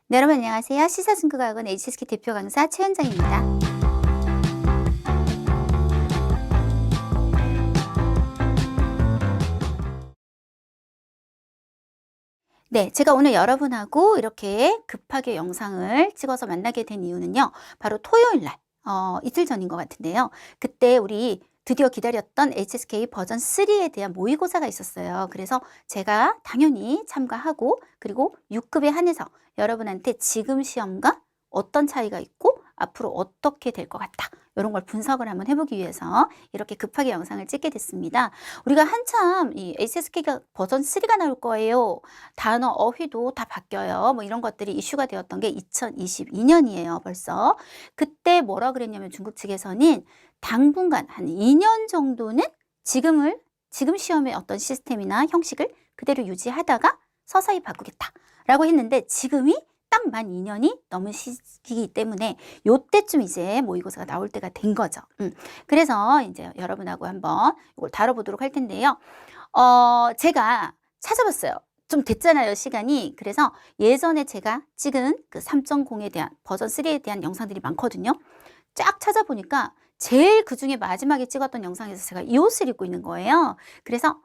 네, 여러분 안녕하세요. 시사증권학원 HSK 대표 강사 최현정입니다. 네, 제가 오늘 여러분하고 이렇게 급하게 영상을 찍어서 만나게 된 이유는요. 바로 토요일 날, 이틀 전인 것 같은데요. 그때 우리 드디어 기다렸던 HSK 버전 3에 대한 모의고사가 있었어요. 그래서 제가 당연히 참가하고 그리고 6급에 한해서 여러분한테 지금 시험과 어떤 차이가 있고 앞으로 어떻게 될 것 같다. 이런 걸 분석을 한번 해보기 위해서 이렇게 급하게 영상을 찍게 됐습니다. 우리가 한참 이 HSK가 버전 3가 나올 거예요. 단어, 어휘도 다 바뀌어요. 뭐 이런 것들이 이슈가 되었던 게 2022년이에요. 벌써. 그때 뭐라 그랬냐면 중국 측에서는 당분간 한 2년 정도는 지금 시험의 어떤 시스템이나 형식을 그대로 유지하다가 서서히 바꾸겠다라고 했는데 지금이 딱 만 2년이 넘은 시기이기 때문에 요때쯤 이제 모의고사가 나올 때가 된 거죠. 그래서 이제 여러분하고 한번 이걸 다뤄보도록 할 텐데요. 제가 찾아봤어요. 좀 됐잖아요, 시간이. 그래서 예전에 제가 찍은 그 3.0에 대한 버전 3에 대한 영상들이 많거든요. 쫙 찾아보니까 제일 그중에 마지막에 찍었던 영상에서 제가 이 옷을 입고 있는 거예요. 그래서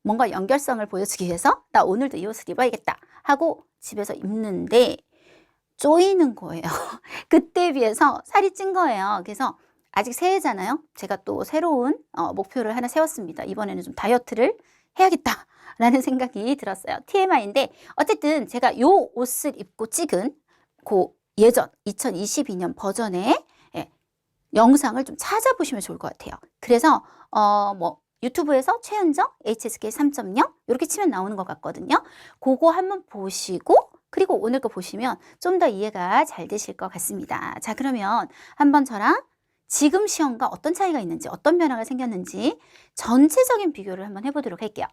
뭔가 연결성을 보여주기 위해서 나 오늘도 이 옷을 입어야겠다 하고 집에서 입는데 쪼이는 거예요. 그때에 비해서 살이 찐 거예요. 그래서 아직 새해잖아요. 제가 또 새로운 목표를 하나 세웠습니다. 이번에는 좀 다이어트를 해야겠다라는 생각이 들었어요. TMI인데 어쨌든 제가 요 옷을 입고 찍은 그 예전 2022년 버전의 영상을 좀 찾아보시면 좋을 것 같아요. 그래서 유튜브에서 최현정 HSK 3.0 이렇게 치면 나오는 것 같거든요. 그거 한번 보시고 그리고 오늘 거 보시면 좀 더 이해가 잘 되실 것 같습니다. 자, 그러면 한번 저랑 지금 시험과 어떤 차이가 있는지 어떤 변화가 생겼는지 전체적인 비교를 한번 해보도록 할게요.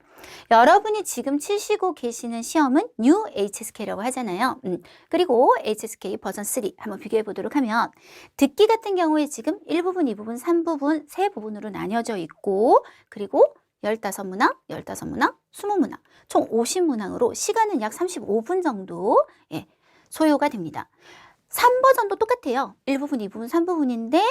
여러분이 지금 치시고 계시는 시험은 New HSK라고 하잖아요. 그리고 HSK 버전 3 한번 비교해 보도록 하면 듣기 같은 경우에 지금 1부분, 2부분, 3부분, 3부분으로 나뉘어져 있고 그리고 15문항, 15문항, 20문항, 총 50문항으로 시간은 약 35분 정도 소요가 됩니다. 3버전도 똑같아요. 1부분, 2부분, 3부분인데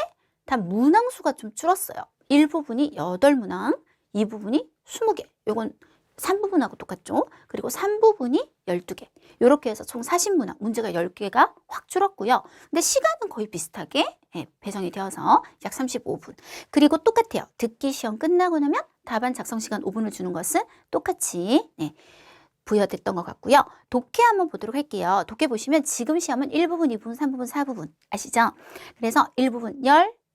다 문항 수가 좀 줄었어요. 1부분이 8문항, 2부분이 20개. 요건 3부분하고 똑같죠. 그리고 3부분이 12개. 이렇게 해서 총 40문항, 문제가 10개가 확 줄었고요. 근데 시간은 거의 비슷하게 배정이 되어서 약 35분. 그리고 똑같아요. 듣기 시험 끝나고 나면 답안 작성 시간 5분을 주는 것은 똑같이 부여됐던 것 같고요. 독해 한번 보도록 할게요. 독해 보시면 지금 시험은 1부분, 2부분, 3부분, 4부분 아시죠? 그래서 1부분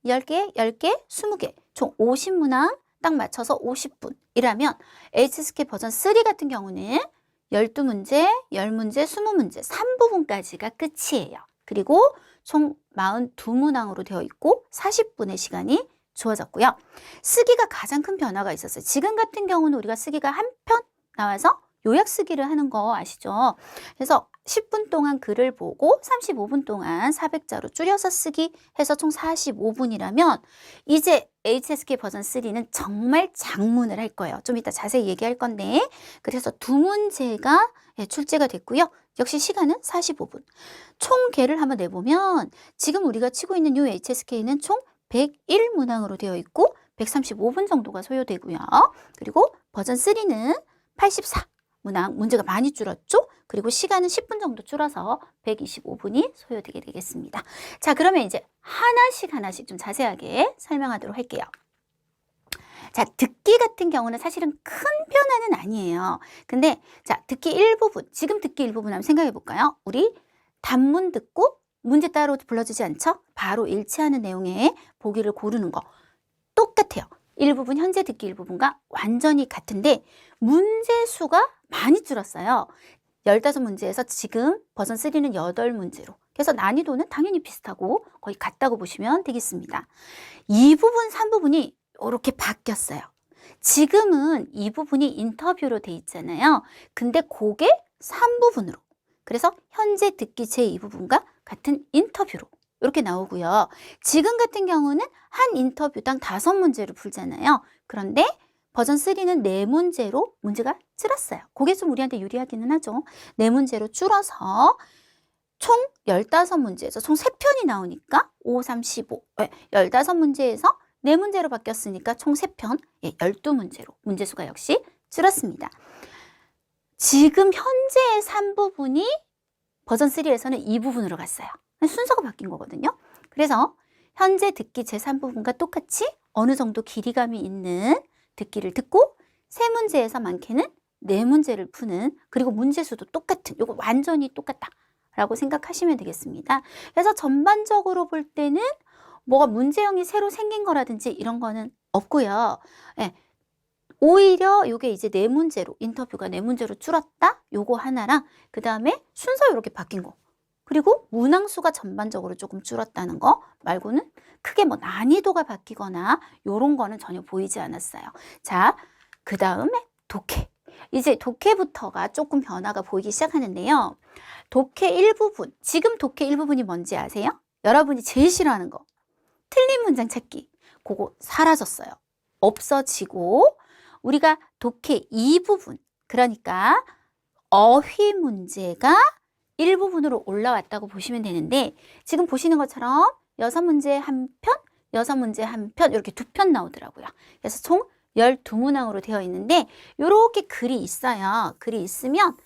10개, 10개, 20개, 총 50문항 딱 맞춰서 50분이라면 HSK 버전 3 같은 경우는 12문제, 10문제, 20문제, 3부분까지가 끝이에요. 그리고 총 42문항으로 되어 있고 40분의 시간이 주어졌고요. 쓰기가 가장 큰 변화가 있었어요. 지금 같은 경우는 우리가 쓰기가 한 편 나와서 요약 쓰기를 하는 거 아시죠? 그래서 10분 동안 글을 보고 35분 동안 400자로 줄여서 쓰기 해서 총 45분이라면 이제 HSK 버전 3는 정말 장문을 할 거예요. 좀 이따 자세히 얘기할 건데 그래서 두 문제가 출제가 됐고요. 역시 시간은 45분. 총 개를 한번 내보면 지금 우리가 치고 있는 이 HSK는 총 101문항으로 되어 있고 135분 정도가 소요되고요. 그리고 버전 3는 84문항, 문제가 많이 줄었죠? 그리고 시간은 10분 정도 줄어서 125분이 소요되게 되겠습니다. 자, 그러면 이제 하나씩 좀 자세하게 설명하도록 할게요. 자, 듣기 같은 경우는 사실은 큰 변화는 아니에요. 근데 자, 듣기 일부분, 지금 듣기 일부분 한번 생각해 볼까요? 우리 단문 듣고 문제 따로 불러주지 않죠? 바로 일치하는 내용의 보기를 고르는 거 똑같아요. 일부분 현재 듣기 일부분과 완전히 같은데 문제 수가 많이 줄었어요. 15문제에서 지금 버전 3는 8문제로. 그래서 난이도는 당연히 비슷하고 거의 같다고 보시면 되겠습니다. 2부분, 3부분이 이렇게 바뀌었어요. 지금은 이 부분이 인터뷰로 돼 있잖아요. 근데 그게 3부분으로. 그래서 현재 듣기 제2부분과 같은 인터뷰로 이렇게 나오고요. 지금 같은 경우는 한 인터뷰당 5문제를 풀잖아요. 그런데 버전 3는 4문제로 문제가 줄었어요. 그게 좀 우리한테 유리하기는 하죠. 4문제로 줄어서 총 15문제에서 총 3편이 나오니까 5, 3, 15. 15문제에서 4문제로 바뀌었으니까 총 3편, 12문제로 문제수가 역시 줄었습니다. 지금 현재의 3부분이 버전 3에서는 2부분으로 갔어요. 순서가 바뀐 거거든요. 그래서 현재 듣기 제3부분과 똑같이 어느 정도 길이감이 있는 듣기를 듣고 3문제에서 많게는 4문제를 푸는, 그리고 문제수도 똑같은, 이거 완전히 똑같다 라고 생각하시면 되겠습니다. 그래서 전반적으로 볼 때는 뭐가 문제형이 새로 생긴 거라든지 이런 거는 없고요. 오히려 이게 이제 4문제로, 인터뷰가 4문제로 줄었다, 요거 하나랑 그 다음에 순서 이렇게 바뀐 거, 그리고 문항수가 전반적으로 조금 줄었다는 거 말고는 크게 뭐 난이도가 바뀌거나 요런 거는 전혀 보이지 않았어요. 자, 그 다음에 독해. 이제 독해부터가 조금 변화가 보이기 시작하는데요. 독해 일부분, 지금 독해 일부분이 뭔지 아세요? 여러분이 제일 싫어하는 거, 틀린 문장 찾기. 그거 사라졌어요. 없어지고 우리가 독해 2부분, 그러니까 어휘 문제가 일부분으로 올라왔다고 보시면 되는데, 지금 보시는 것처럼 6문제 한 편, 6문제 한 편, 이렇게 2편 나오더라고요. 그래서 총 12문항으로 되어 있는데 이렇게 글이 있어요. 글이 있으면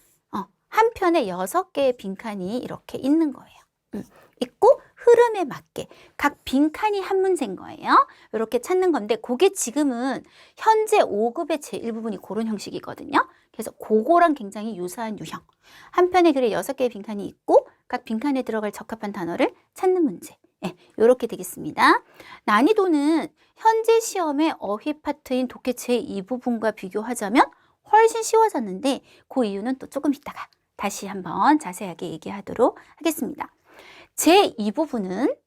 한 편에 6개의 빈칸이 이렇게 있는 거예요. 있고 흐름에 맞게 각 빈칸이 한 문제인 거예요. 이렇게 찾는 건데 그게 지금은 현재 5급의 제1부분이 그런 형식이거든요. 그래서 그거랑 굉장히 유사한 유형. 한 편의 글에 6개의 빈칸이 있고 각 빈칸에 들어갈 적합한 단어를 찾는 문제. 이렇게 되겠습니다. 난이도는 현재 시험의 어휘 파트인 독해 제2부분과 비교하자면 훨씬 쉬워졌는데 그 이유는 또 조금 이따가 다시 한번 자세하게 얘기하도록 하겠습니다. 제2부분은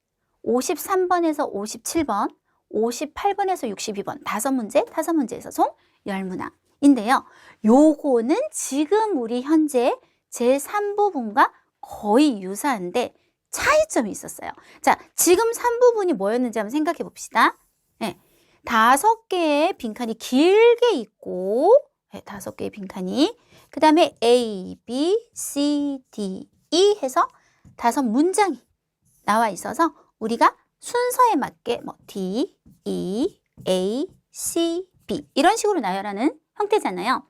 53번에서 57번, 58번에서 62번 5문제, 5문제에서 총 10문항인데요. 요거는 지금 우리 현재 제3부분과 거의 유사한데 차이점이 있었어요. 자, 지금 3부분이 뭐였는지 한번 생각해 봅시다. 5개의 빈칸이 길게 있고 5개의 빈칸이, 그 다음에 A, B, C, D, E 해서 5문장이 나와 있어서 우리가 순서에 맞게 뭐 D, E, A, C, B 이런 식으로 나열하는 형태잖아요.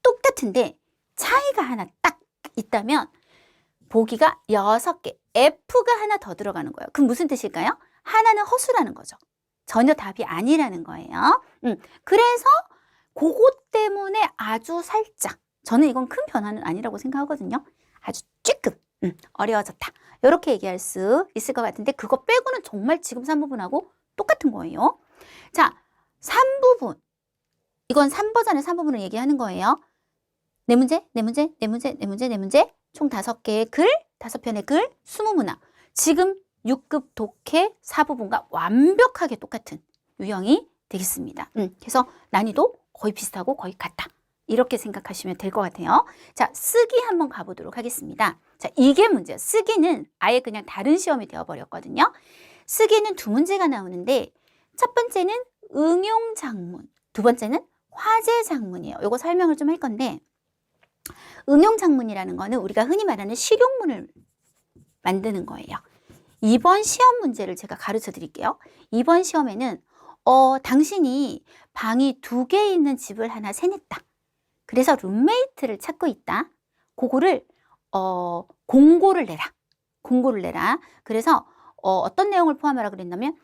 똑같은데 차이가 하나 딱 있다면 보기가 6개, F가 하나 더 들어가는 거예요. 그럼 무슨 뜻일까요? 하나는 허수라는 거죠. 전혀 답이 아니라는 거예요. 그래서 그것 때문에 아주 살짝, 저는 이건 큰 변화는 아니라고 생각하거든요. 아주 조금 어려워졌다. 이렇게 얘기할 수 있을 것 같은데 그거 빼고는 정말 지금 3부분하고 똑같은 거예요. 자, 3부분. 이건 3버전의 3부분을 얘기하는 거예요. 4문제, 4문제, 4문제, 4문제, 4문제, 총 5개의 글, 5편의 글, 20문항. 지금 6급 독해 4부분과 완벽하게 똑같은 유형이 되겠습니다. 그래서 난이도 거의 비슷하고 거의 같다. 이렇게 생각하시면 될 것 같아요. 자, 쓰기 한번 가보도록 하겠습니다. 자, 이게 문제예요. 쓰기는 아예 그냥 다른 시험이 되어버렸거든요. 쓰기는 2문제가 나오는데 첫 번째는 응용장문, 두 번째는 화제장문이에요. 이거 설명을 좀 할 건데, 응용장문이라는 거는 우리가 흔히 말하는 실용문을 만드는 거예요. 이번 시험 문제를 제가 가르쳐 드릴게요. 이번 시험에는 당신이 방이 2개 있는 집을 하나 세냈다. 그래서 룸메이트를 찾고 있다. 그거를 공고를 내라. 공고를 내라. 그래서 어떤 내용을 포함하라 그랬냐면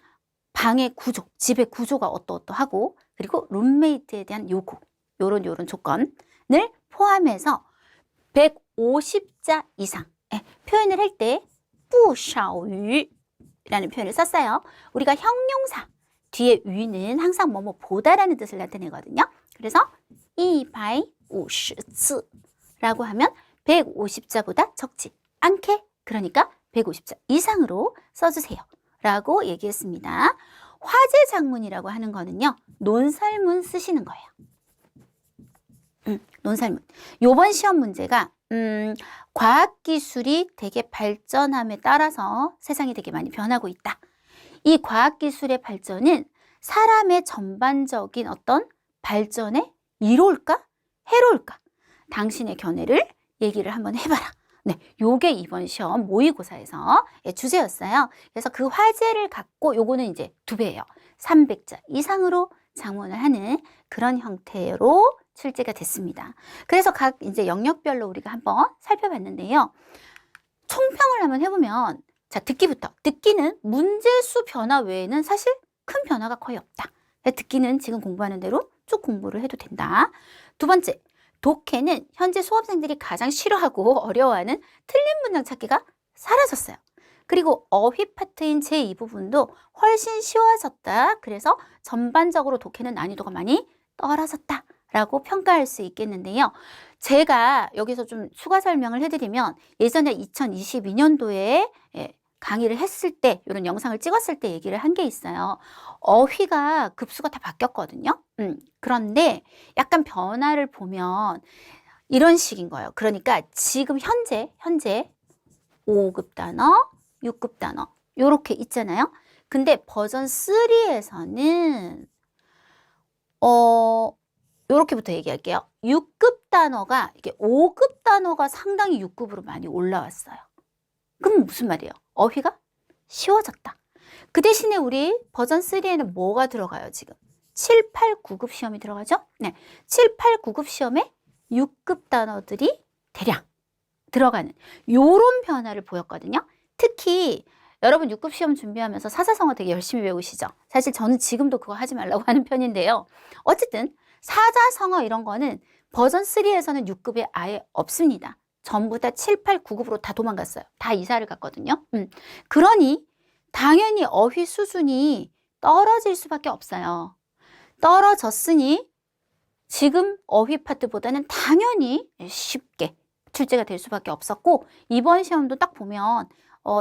방의 구조, 집의 구조가 어떠어떠하고, 그리고 룸메이트에 대한 요구, 요런 조건을 포함해서 150자 이상 표현을 할 때不少于라는 표현을 썼어요. 우리가 형용사 뒤에 위는 항상 뭐뭐 보다라는 뜻을 나타내거든요. 그래서 150字라고 하면 150자보다 적지 않게, 그러니까 150자 이상으로 써주세요 라고 얘기했습니다. 화제장문이라고 하는 거는요, 논설문 쓰시는 거예요. 논설문. 요번 시험 문제가 과학기술이 되게 발전함에 따라서 세상이 되게 많이 변하고 있다. 이 과학기술의 발전은 사람의 전반적인 어떤 발전에 이로울까? 해로울까? 당신의 견해를 얘기를 한번 해봐라 네, 요게 이번 시험 모의고사에서 주제였어요. 그래서 그 화제를 갖고 요거는 이제 2배예요. 300자 이상으로 작문을 하는 그런 형태로 출제가 됐습니다. 그래서 각 이제 영역별로 우리가 한번 살펴봤는데요. 총평을 한번 해보면, 자, 듣기부터. 듣기는 문제수 변화 외에는 사실 큰 변화가 거의 없다. 듣기는 지금 공부하는 대로 쭉 공부를 해도 된다. 2번째, 독해는 현재 수험생들이 가장 싫어하고 어려워하는 틀린 문장 찾기가 사라졌어요. 그리고 어휘 파트인 제2 부분도 훨씬 쉬워졌다. 그래서 전반적으로 독해는 난이도가 많이 떨어졌다 라고 평가할 수 있겠는데요. 제가 여기서 좀 추가 설명을 해드리면, 예전에 2022년도에 강의를 했을 때, 이런 영상을 찍었을 때 얘기를 한 게 있어요. 어휘가 급수가 다 바뀌었거든요. 그런데 약간 변화를 보면 이런 식인 거예요. 그러니까 지금 현재 5급 단어, 6급 단어 요렇게 있잖아요. 근데 버전 3에서는 요렇게부터 얘기할게요. 6급 단어가, 이게 5급 단어가 상당히 6급으로 많이 올라왔어요. 그럼 무슨 말이에요? 어휘가 쉬워졌다. 그 대신에 우리 버전 3에는 뭐가 들어가요, 지금? 7, 8, 9급 시험이 들어가죠? 네. 7, 8, 9급 시험에 6급 단어들이 대량 들어가는 요런 변화를 보였거든요. 특히 여러분 6급 시험 준비하면서 사자성어 되게 열심히 배우시죠? 사실 저는 지금도 그거 하지 말라고 하는 편인데요. 어쨌든 사자성어 이런 거는 버전 3에서는 6급에 아예 없습니다. 전부 다 7, 8, 9급으로 다 도망갔어요. 다 이사를 갔거든요. 그러니 당연히 어휘 수준이 떨어질 수밖에 없어요. 떨어졌으니 지금 어휘 파트보다는 당연히 쉽게 출제가 될 수밖에 없었고, 이번 시험도 딱 보면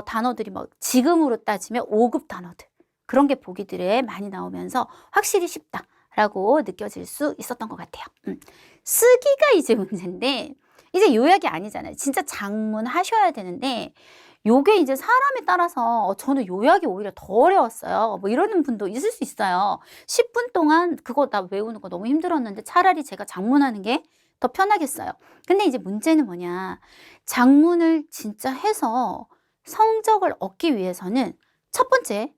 단어들이 뭐 지금으로 따지면 5급 단어들, 그런 게 보기들에 많이 나오면서 확실히 쉽다라고 느껴질 수 있었던 것 같아요. 쓰기가 이제 문제인데, 이제 요약이 아니잖아요. 진짜 작문 하셔야 되는데, 요게 이제 사람에 따라서 저는 요약이 오히려 더 어려웠어요. 뭐 이러는 분도 있을 수 있어요. 10분 동안 그거 나 외우는 거 너무 힘들었는데 차라리 제가 작문하는 게 더 편하겠어요. 근데 이제 문제는 뭐냐. 작문을 진짜 해서 성적을 얻기 위해서는 첫 번째,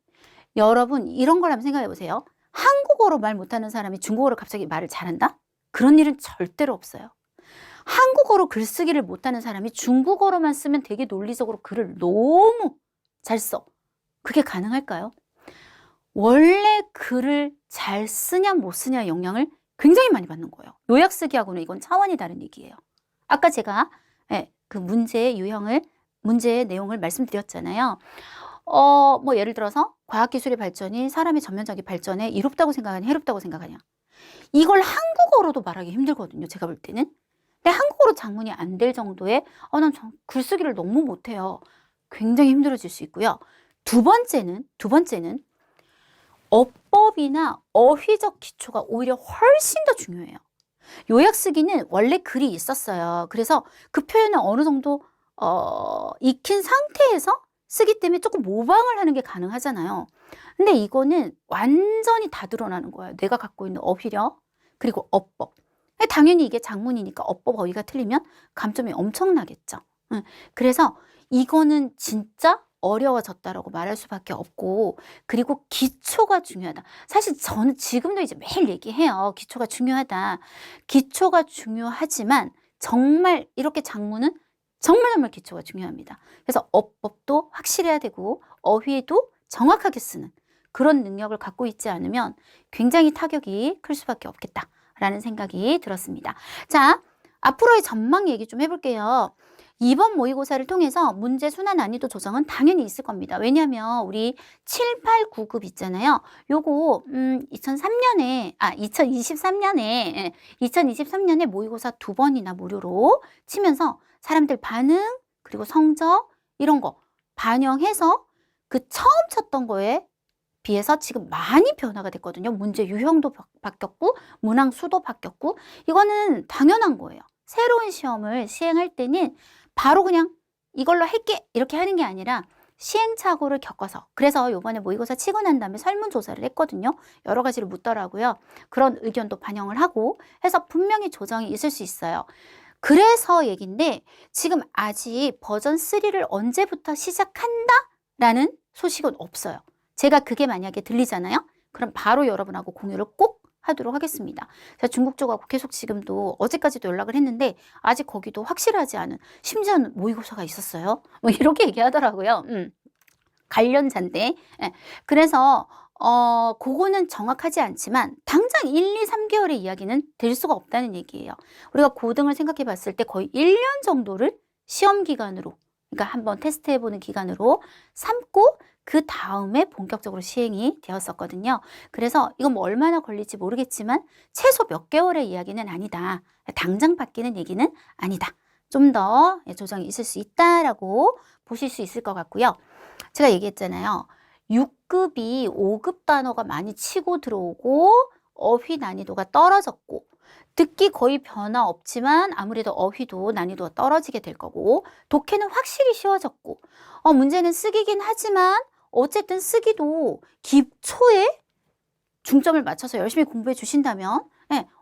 여러분 이런 걸 한번 생각해 보세요. 한국어로 말 못하는 사람이 중국어로 갑자기 말을 잘한다? 그런 일은 절대로 없어요. 한국어로 글쓰기를 못하는 사람이 중국어로만 쓰면 되게 논리적으로 글을 너무 잘 써. 그게 가능할까요? 원래 글을 잘 쓰냐 못 쓰냐 영향을 굉장히 많이 받는 거예요. 요약 쓰기하고는 이건 차원이 다른 얘기예요. 아까 제가 그 문제의 유형을, 문제의 내용을 말씀드렸잖아요. 뭐 예를 들어서 과학기술의 발전이 사람의 전면적인 발전에 이롭다고 생각하냐 해롭다고 생각하냐. 이걸 한국어로도 말하기 힘들거든요. 제가 볼 때는. 근데 한국어로 작문이 안 될 정도의 난 글쓰기를 너무 못해요. 굉장히 힘들어질 수 있고요. 두 번째는 어법이나 어휘적 기초가 오히려 훨씬 더 중요해요. 요약 쓰기는 원래 글이 있었어요. 그래서 그 표현을 어느 정도 익힌 상태에서 쓰기 때문에 조금 모방을 하는 게 가능하잖아요. 근데 이거는 완전히 다 드러나는 거예요. 내가 갖고 있는 어휘력, 그리고 어법. 당연히 이게 작문이니까 어법, 어휘가 틀리면 감점이 엄청나겠죠. 그래서 이거는 진짜 어려워졌다라고 말할 수밖에 없고, 그리고 기초가 중요하다. 사실 저는 지금도 이제 매일 얘기해요. 기초가 중요하다. 기초가 중요하지만 정말 이렇게 작문은 정말 기초가 중요합니다. 그래서 어법도 확실해야 되고 어휘도 정확하게 쓰는 그런 능력을 갖고 있지 않으면 굉장히 타격이 클 수밖에 없겠다라는 생각이 들었습니다. 자, 앞으로의 전망 얘기 좀 해볼게요. 이번 모의고사를 통해서 문제 순환 난이도 조정은 당연히 있을 겁니다. 왜냐하면 우리 7, 8, 9급 있잖아요. 요거 2023년에 모의고사 2번이나 무료로 치면서 사람들 반응 그리고 성적 이런 거 반영해서 그 처음 쳤던 거에 비해서 지금 많이 변화가 됐거든요. 문제 유형도 바뀌었고 문항 수도 바뀌었고 이거는 당연한 거예요. 새로운 시험을 시행할 때는 바로 그냥 이걸로 할게 이렇게 하는 게 아니라 시행착오를 겪어서, 그래서 이번에 모의고사 치고 난 다음에 설문조사를 했거든요. 여러 가지를 묻더라고요. 그런 의견도 반영을 하고 해서 분명히 조정이 있을 수 있어요. 그래서 얘긴데 지금 아직 버전 3를 언제부터 시작한다? 라는 소식은 없어요. 제가 그게 만약에 들리잖아요? 그럼 바로 여러분하고 공유를 꼭 하도록 하겠습니다. 제가 중국 쪽하고 계속 지금도 어제까지도 연락을 했는데 아직 거기도 확실하지 않은, 심지어는 모의고사가 있었어요. 뭐 이렇게 얘기하더라고요. 관련자인데. 예. 그래서 그거는 정확하지 않지만 당장 1, 2, 3개월의 이야기는 될 수가 없다는 얘기예요. 우리가 고등을 생각해 봤을 때 거의 1년 정도를 시험 기간으로, 그러니까 한번 테스트해보는 기간으로 삼고 그 다음에 본격적으로 시행이 되었었거든요. 그래서 이건 뭐 얼마나 걸릴지 모르겠지만 최소 몇 개월의 이야기는 아니다. 당장 바뀌는 얘기는 아니다. 좀 더 조정이 있을 수 있다라고 보실 수 있을 것 같고요. 제가 얘기했잖아요. 6급이 5급 단어가 많이 치고 들어오고 어휘 난이도가 떨어졌고 듣기 거의 변화 없지만 아무래도 어휘도 난이도가 떨어지게 될 거고 독해는 확실히 쉬워졌고 문제는 쓰기긴 하지만 어쨌든 쓰기도 기초에 중점을 맞춰서 열심히 공부해 주신다면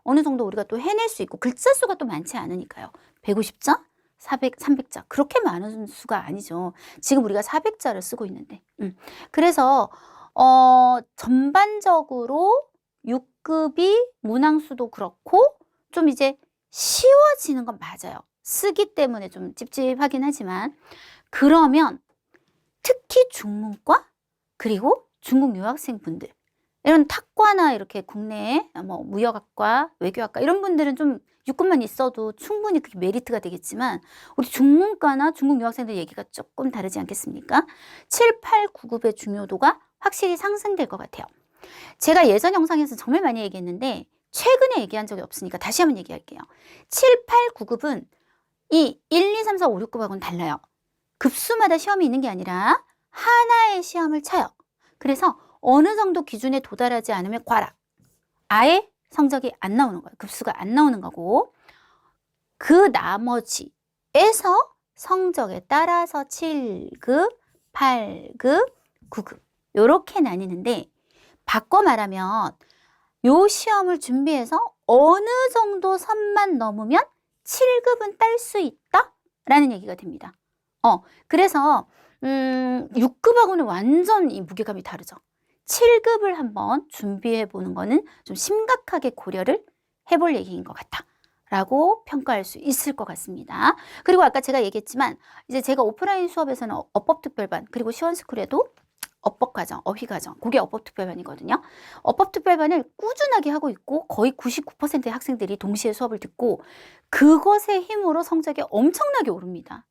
어느 정도 우리가 또 해낼 수 있고 글자 수가 또 많지 않으니까요. 150자? 300자. 그렇게 많은 수가 아니죠. 지금 우리가 400자를 쓰고 있는데. 그래서 전반적으로 6급이 문항수도 그렇고 좀 이제 쉬워지는 건 맞아요. 쓰기 때문에 좀 찝찝하긴 하지만 그러면 특히 중문과 그리고 중국 유학생분들 이런 탁과나 이렇게 국내에 뭐 무역학과, 외교학과 이런 분들은 좀 6급만 있어도 충분히 그게 메리트가 되겠지만 우리 중문과나 중국 유학생들 얘기가 조금 다르지 않겠습니까? 7, 8, 9급의 중요도가 확실히 상승될 것 같아요. 제가 예전 영상에서 정말 많이 얘기했는데 최근에 얘기한 적이 없으니까 다시 한번 얘기할게요. 7, 8, 9급은 이 1, 2, 3, 4, 5, 6급하고는 달라요. 급수마다 시험이 있는 게 아니라 하나의 시험을 쳐요. 그래서 어느 정도 기준에 도달하지 않으면 과락. 아예 성적이 안 나오는 거예요. 급수가 안 나오는 거고 그 나머지에서 성적에 따라서 7급, 8급, 9급 이렇게 나뉘는데 바꿔 말하면 요 시험을 준비해서 어느 정도 선만 넘으면 7급은 딸 수 있다? 라는 얘기가 됩니다. 그래서 6급하고는 완전 이 무게감이 다르죠. 7급을 한번 준비해 보는 거는 좀 심각하게 고려를 해볼 얘기인 것 같다 라고 평가할 수 있을 것 같습니다. 그리고 아까 제가 얘기했지만 이제 제가 오프라인 수업에서는 어법특별반 그리고 시원스쿨에도 어법과정, 어휘과정 그게 어법특별반이거든요. 어법특별반을 꾸준하게 하고 있고 거의 99%의 학생들이 동시에 수업을 듣고 그것의 힘으로 성적이 엄청나게 오릅니다.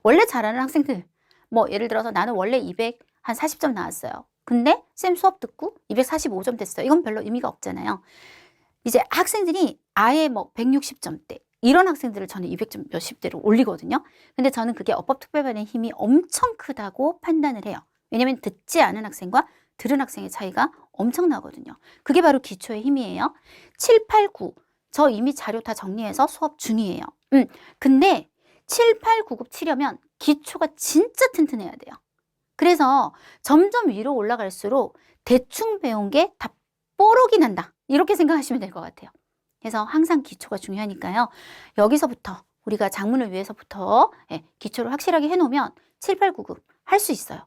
원래 잘하는 학생들 뭐 예를 들어서 나는 원래 200 한 40점 나왔어요. 근데 쌤 수업 듣고 245점 됐어요. 이건 별로 의미가 없잖아요. 이제 학생들이 아예 뭐 160점대 이런 학생들을 저는 200점 몇십대로 올리거든요. 근데 저는 그게 어법특별반의 힘이 엄청 크다고 판단을 해요. 왜냐면 듣지 않은 학생과 들은 학생의 차이가 엄청나거든요. 그게 바로 기초의 힘이에요. 7, 8, 9 저 이미 자료 다 정리해서 수업 중이에요. 근데 7, 8, 9급 치려면 기초가 진짜 튼튼해야 돼요. 그래서 점점 위로 올라갈수록 대충 배운 게 다 뽀록이 난다. 이렇게 생각하시면 될 것 같아요. 그래서 항상 기초가 중요하니까요. 여기서부터 우리가 작문을 위해서부터 기초를 확실하게 해놓으면 7, 8, 9급 할 수 있어요.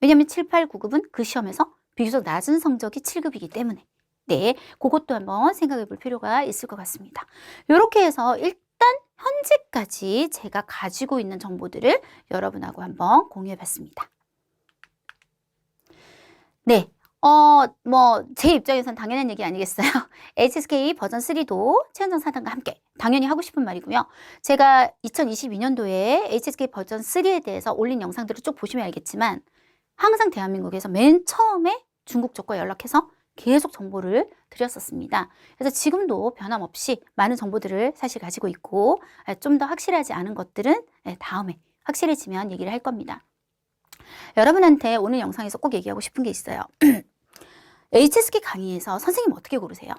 왜냐하면 7, 8, 9급은 그 시험에서 비교적 낮은 성적이 7급이기 때문에 네, 그것도 한번 생각해 볼 필요가 있을 것 같습니다. 이렇게 해서 일단 현재까지 제가 가지고 있는 정보들을 여러분하고 한번 공유해 봤습니다. 네, 제 입장에선 당연한 얘기 아니겠어요? HSK 버전 3도 최은정 사단과 함께 당연히 하고 싶은 말이고요. 제가 2022년도에 HSK 버전 3에 대해서 올린 영상들을 쭉 보시면 알겠지만 항상 대한민국에서 맨 처음에 중국 쪽과 연락해서 계속 정보를 드렸었습니다. 그래서 지금도 변함없이 많은 정보들을 사실 가지고 있고 좀 더 확실하지 않은 것들은 다음에 확실해지면 얘기를 할 겁니다. 여러분한테 오늘 영상에서 꼭 얘기하고 싶은 게 있어요. HSK 강의에서 선생님 어떻게 고르세요?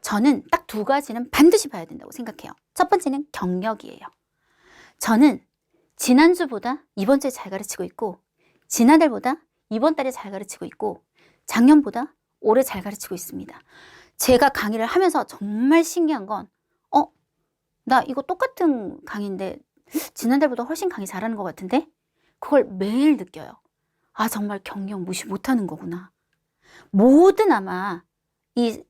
저는 딱 두 가지는 반드시 봐야 된다고 생각해요. 첫 번째는 경력이에요. 저는 지난주보다 이번 주에 잘 가르치고 있고 지난달보다 이번 달에 잘 가르치고 있고 작년보다 올해 잘 가르치고 있습니다. 제가 강의를 하면서 정말 신기한 건 나 이거 똑같은 강의인데 지난달보다 훨씬 강의 잘하는 것 같은데? 그걸 매일 느껴요. 아, 정말 경력 무시 못하는 거구나. 모든 아마 이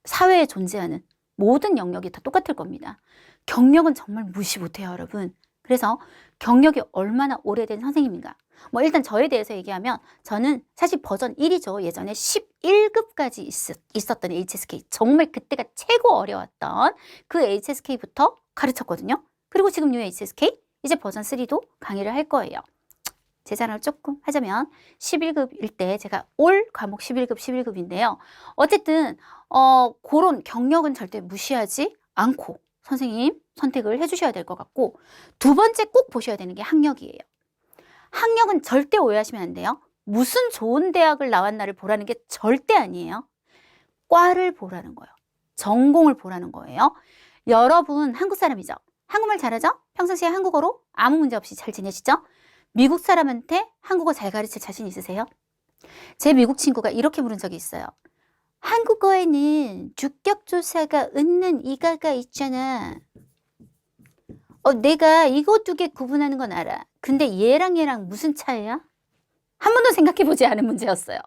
사회에 존재하는 모든 영역이 다 똑같을 겁니다. 경력은 정말 무시 못해요, 여러분. 그래서 경력이 얼마나 오래된 선생님인가. 뭐 일단 저에 대해서 얘기하면 저는 사실 버전 1이죠. 예전에 11급까지 있었던 HSK. 정말 그때가 최고 어려웠던 그 HSK부터 가르쳤거든요. 그리고 지금 이 HSK 이제 버전 3도 강의를 할 거예요. 제 자랑을 조금 하자면 11급일 때 제가 올 과목 11급인데요. 어쨌든 그런 경력은 절대 무시하지 않고 선생님 선택을 해주셔야 될 것 같고, 두 번째 꼭 보셔야 되는 게 학력이에요. 학력은 절대 오해하시면 안 돼요. 무슨 좋은 대학을 나왔나를 보라는 게 절대 아니에요. 과를 보라는 거예요. 전공을 보라는 거예요. 여러분 한국 사람이죠? 한국말 잘하죠? 평상시에 한국어로 아무 문제 없이 잘 지내시죠? 미국 사람한테 한국어 잘 가르칠 자신 있으세요? 제 미국 친구가 이렇게 물은 적이 있어요. 한국어에는 주격조사가 있는 이가가 있잖아. 내가 이거 두 개 구분하는 건 알아. 근데 얘랑 무슨 차이야? 한 번도 생각해보지 않은 문제였어요.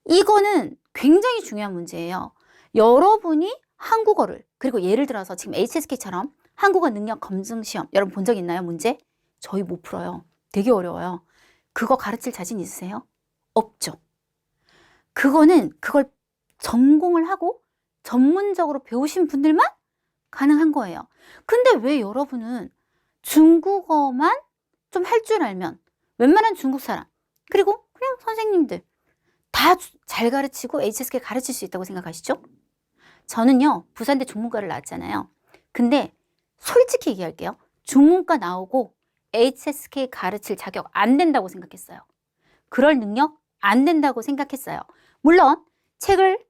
이거는 굉장히 중요한 문제예요. 여러분이 한국어를, 그리고 예를 들어서 지금 HSK처럼 한국어 능력 검증 시험, 여러분 본 적 있나요, 문제? 저희 못 풀어요. 되게 어려워요. 그거 가르칠 자신 있으세요? 없죠. 그걸 전공을 하고 전문적으로 배우신 분들만 가능한 거예요. 근데 왜 여러분은 중국어만 좀 할 줄 알면 웬만한 중국 사람, 그리고 그냥 선생님들 다 잘 가르치고 HSK 가르칠 수 있다고 생각하시죠? 저는요, 부산대 중문과를 나왔잖아요. 근데 솔직히 얘기할게요. 중문과 나오고 HSK 가르칠 자격 안 된다고 생각했어요. 그럴 능력 안 된다고 생각했어요. 물론 책을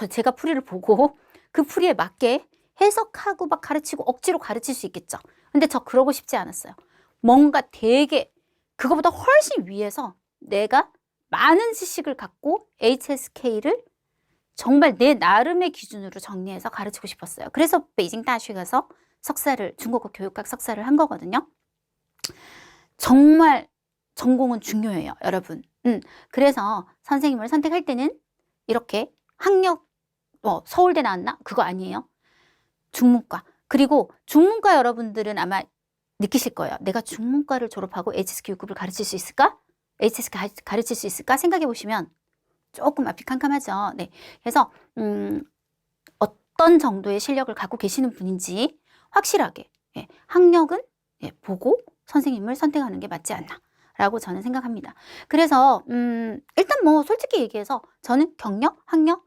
제가 풀이를 보고 그 풀이에 맞게 해석하고 막 가르치고 억지로 가르칠 수 있겠죠. 근데 저 그러고 싶지 않았어요. 뭔가 되게 그거보다 훨씬 위에서 내가 많은 지식을 갖고 HSK를 정말 내 나름의 기준으로 정리해서 가르치고 싶었어요. 그래서 베이징 다시 가서 중국어 교육학 석사를 한 거거든요. 정말 전공은 중요해요, 여러분. 그래서 선생님을 선택할 때는 이렇게 학력, 서울대 나왔나? 그거 아니에요. 중문과. 그리고 중문과 여러분들은 아마 느끼실 거예요. 내가 중문과를 졸업하고 HSK 6급을 가르칠 수 있을까? HSK 가르칠 수 있을까? 생각해 보시면 조금 앞이 캄캄하죠. 네. 그래서 어떤 정도의 실력을 갖고 계시는 분인지 확실하게 학력은 보고 선생님을 선택하는 게 맞지 않나 라고 저는 생각합니다. 그래서 일단 뭐 솔직히 얘기해서 저는 경력, 학력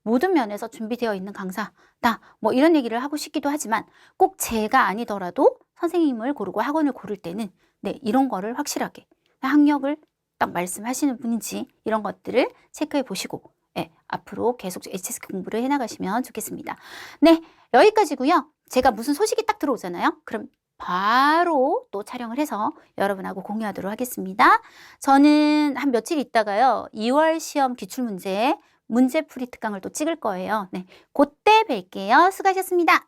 모든 면에서 준비되어 있는 강사다 뭐 이런 얘기를 하고 싶기도 하지만, 꼭 제가 아니더라도 선생님을 고르고 학원을 고를 때는 이런 거를 확실하게 학력을 딱 말씀하시는 분인지 이런 것들을 체크해 보시고 앞으로 계속 HSK 공부를 해나가시면 좋겠습니다. 네, 여기까지고요. 제가 무슨 소식이 딱 들어오잖아요. 그럼 바로 또 촬영을 해서 여러분하고 공유하도록 하겠습니다. 저는 한 며칠 있다가요, 2월 시험 기출문제 문제풀이 특강을 또 찍을 거예요. 네, 그때 뵐게요. 수고하셨습니다.